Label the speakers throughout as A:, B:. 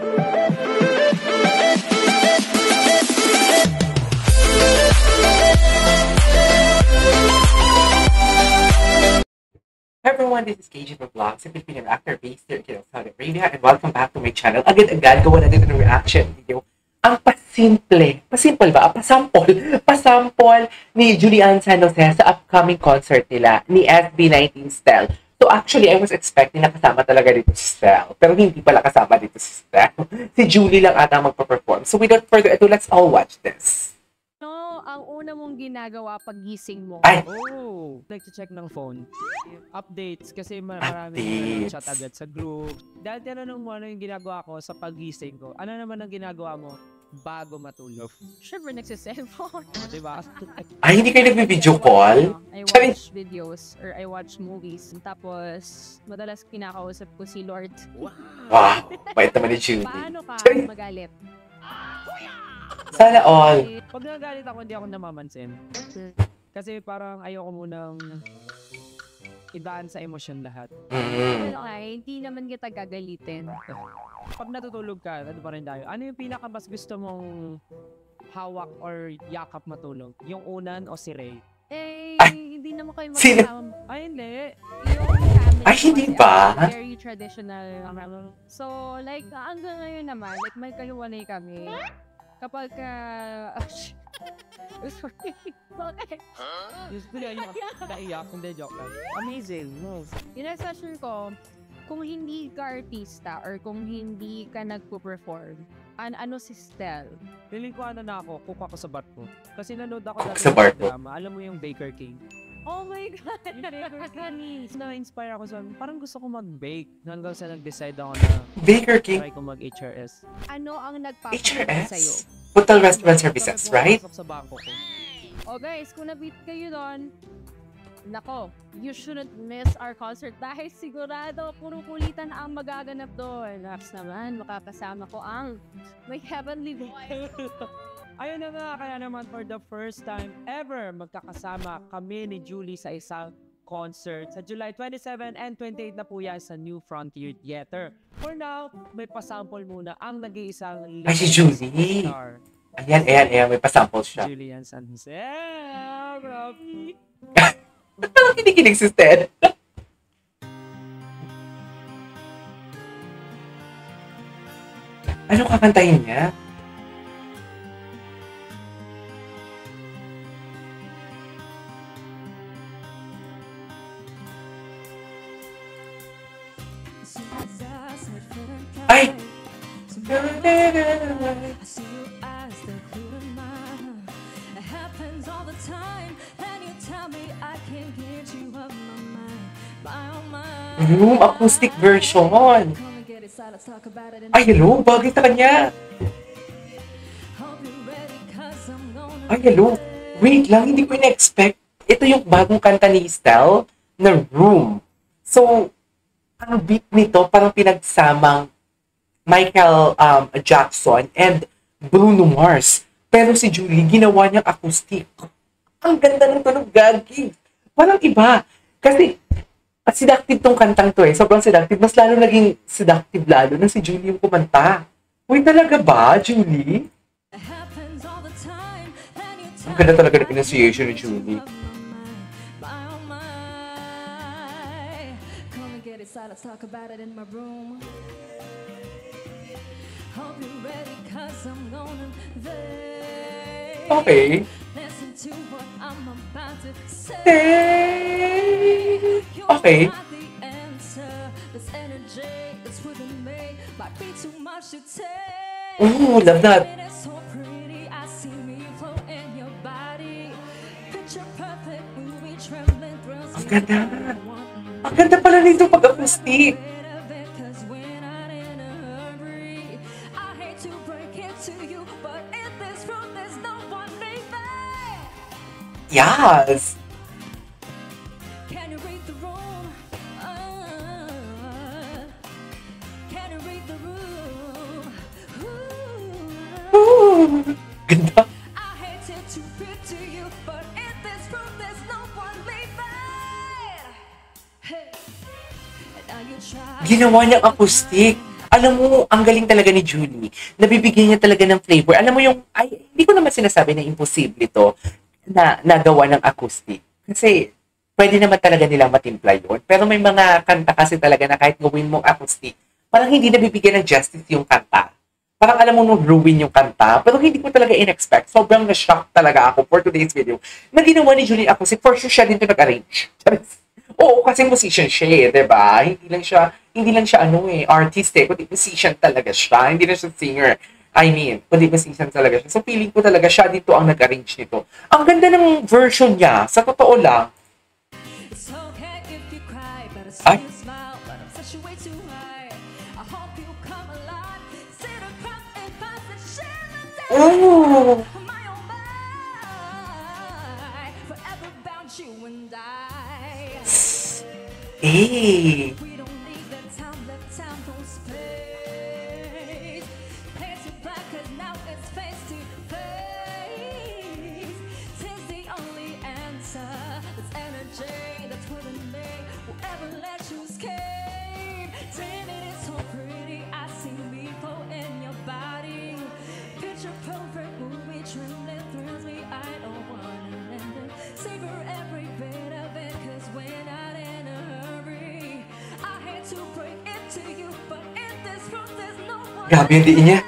A: Hi everyone, this is KG for Vlogs, a Filipino actor based here in Saudi Arabia, and welcome back to my channel. Agad-agad, gawa natin ng reaction video. Ang pasimple ba? Pasample ni Julian San Jose sa upcoming concert nila ni SB19 Style. So actually, I was expecting na kasama talaga dito si Style, pero hindi pala kasama dito si Style. Si Julie lang ata magpa-perform. So without further ado, let's all watch this.
B: No, ang una mong ginagawa pag gising mo.
A: Ay!
C: Oh, like to check ng phone. Updates kasi marami chat agad sa group. Dahil tinanong mo ano yung ginagawa ko sa pagising ko. Ano naman ang ginagawa mo bago matulog?
B: Siyempre, nagsiselfone.
C: Diba?
A: Ay, hindi kayo nagbi-video call?
B: I watch videos or I watch movies. Tapos, madalas kinakausap ko si Lord.
A: Wow, bait naman ni Julie.
B: Paano ka magalit?
A: Sana all.
C: Pag nagalit ako, hindi ako namamansin. Kasi parang ayoko munang idaan sa emosyon lahat.
B: Pero hindi naman kita gagalitin.
C: Pag natutulog ka, ano pa rin tayo? Ano yung pinaka mas gusto mong hawak or yakap matulog? Yung unan o si Ray?
B: Hindi naman kayo
A: Sino?
B: magkasama.
C: Ay, hindi.
B: Yung family
A: Ay, hindi
B: kasi
A: ba?
B: very traditional. So, like, hanggang ngayon naman, like, may kahiwalay kami. Kapag sorry. Bakit?
C: Usually, yung naiyak, hindi joke lang. Amazing. No.
B: Ina-session ko, kung hindi ka artista or kung hindi ka nagpo-perform, ano si Stel?
C: Feeling ko ano na ako, cook ako sa bar ko. Kasi nanood ako
A: Cook
C: dati
A: sa bar
C: ng
A: ko?
C: drama. Alam mo yung Baker King?
B: Oh my God!
C: Yung Baker King. Na-inspire ako sa, parang gusto ko mag-bake. Hanggang sa nag-decide ako na
A: Baker King?
C: try ko mag-HRS.
B: Ano ang nagpapakita sa'yo?
A: HRS? Hotel Restaurant Services, right?
C: Sa bangko ko.
B: Oh guys, kung na-beat kayo doon, nako, you shouldn't miss our concert dahil sigurado puro kulitan ang magaganap doon. Next naman, makakasama ko ang may heavenly voice.
C: Ayun na nga, kaya naman for the first time ever, magkakasama kami ni Julie sa isang concert. Sa July 27 and 28 na po yan sa New Frontier Theater. For now, may pasample muna ang nag-iisang
A: Ay, si Julie.
C: star.
A: Ayan, may pasample siya.
C: Julian San Jose. Grabe.
A: Ba't naman kinikilig si Stel? Ano kakantahin niya? Ay! Room acoustic version. Ay, hello, bagay sa kanya. Ay, hello. Wait lang, hindi ko in-expect. Ito yung bagong kanta ni Style na Room. So, ang beat nito parang pinagsamang Michael Jackson and Bruno Mars. Pero si Julie, ginawa niyang acoustic. Ang ganda ng tunog, gagi. Parang iba. Kasi, seductive tong kantang to eh. Sobrang seductive. Mas lalo naging seductive lalo na si Julie yung kumanta. Uy, talaga ba, Julie? Ang ganda talaga ng pronunciation ni Julie.
D: Let's talk about it in my room. Hope you're ready, cause I'm gonna
A: Okay.
D: listen to what I'm about to say.
A: Okay.
D: You're not the answer. This energy that's within me might be too much to take.
A: Ooh, love that.
D: It is so pretty. I see me float in your body. Picture perfect, movie trembling thrills.
A: Ang ganda. Ang ganda pala nito pag-acoustic. Yes!
D: Can you read the room? Can you read the room?
A: Ooh, ganda.
D: I hate it to fit to you, but in this room there's no one leaving. Hey. And now you try.
A: Ginawa niyang acoustic. Alam mo, ang galing talaga ni Julie. Nabibigyan niya talaga ng flavor. Alam mo yung, ay, hindi ko naman sinasabi na imposible to na nagawa ng acoustic. Kasi, pwede naman talaga nilang matimpla yun. Pero may mga kanta kasi talaga na kahit gawin mong acoustic, parang hindi nabibigyan ng justice yung kanta. Parang alam mo nung ruin yung kanta, pero hindi ko talaga in-expect. Sobrang na-shock talaga ako for today's video. Na ginawa ni Julie Acoustic, for sure siya din ito nag-arrange. Oo, kasi musician siya eh, diba? Hindi lang siya artist eh, kundi musician talaga siya. Hindi na siya singer. I mean, kundi musician talaga siya. So feeling ko talaga siya dito ang nag-arrange nito. Ang ganda ng version niya, sa totoo lang.
D: It's okay if you cry, but I
A: Ay.
D: see you smile, but I'm such a way too high. I hope you come alive, sit across and pass and share the day.
A: Oh!
D: My oh my, forever bound you and I.
A: Eh!
D: We don't need the time, let time for space. Place it black, 'cause now it's face to face. Tis the only answer. It's energy that's within me. Will ever let you escape. Damn, it is so pretty. I see me flow in your body. Picture perfect movie trembling thrills me. I don't wanna end it. Savor every bit of it, 'cause we're not in a hurry. I hate to break it to you, but in this world there's no one.
A: Grabe yung diin niya.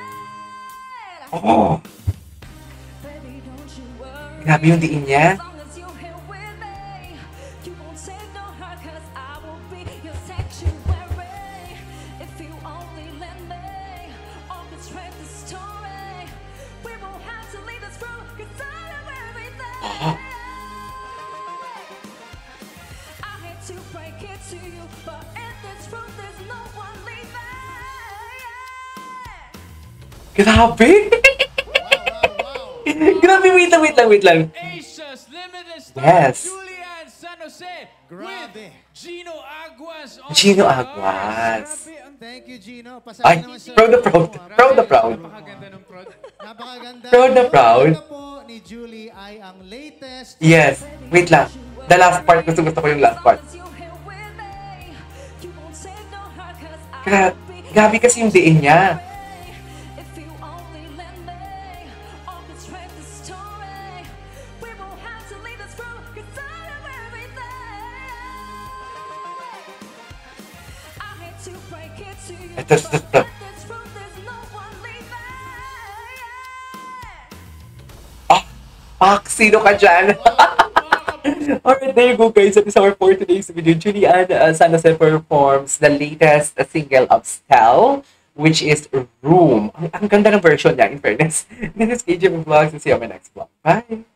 A: Oh!
D: Baby, don't you worry.
A: Grabe yung diin niya.
D: As long as you're here with me, you won't take no hurt, 'cause I will be your sanctuary. If you only let me orchestrate the story, we won't have to leave this room, 'cause I am everything. I hate to break it to you, but in this room there's no one leaving.
A: Grabe! Grabe, wait lang.
E: Asia's Limited Star
A: Yes.
E: Julian San Jose
F: Grabe.
E: with Gino Aguas on
A: Gino
E: guitars.
A: Aguas.
F: Thank you, Gino. Pasensya
A: Ay,
F: naman siya.
A: proud na proud. Proud na proud.
E: Napakaganda ng prod.
F: Napakaganda.
A: Proud na proud.
F: Ang po ni Julie ay ang latest.
A: Yes. Wait lang. The last part, gusto ko yung last part. Grabe kasi yung diin niya. Ito. Ah, Pak, sino ka dyan? Alright, there you go guys. That is our for today's video. Julian San Jose performs the latest single of Stell, which is Room. Ang ganda ng version niya, in fairness. This is KJ Vlogs. See you on my next vlog. Bye!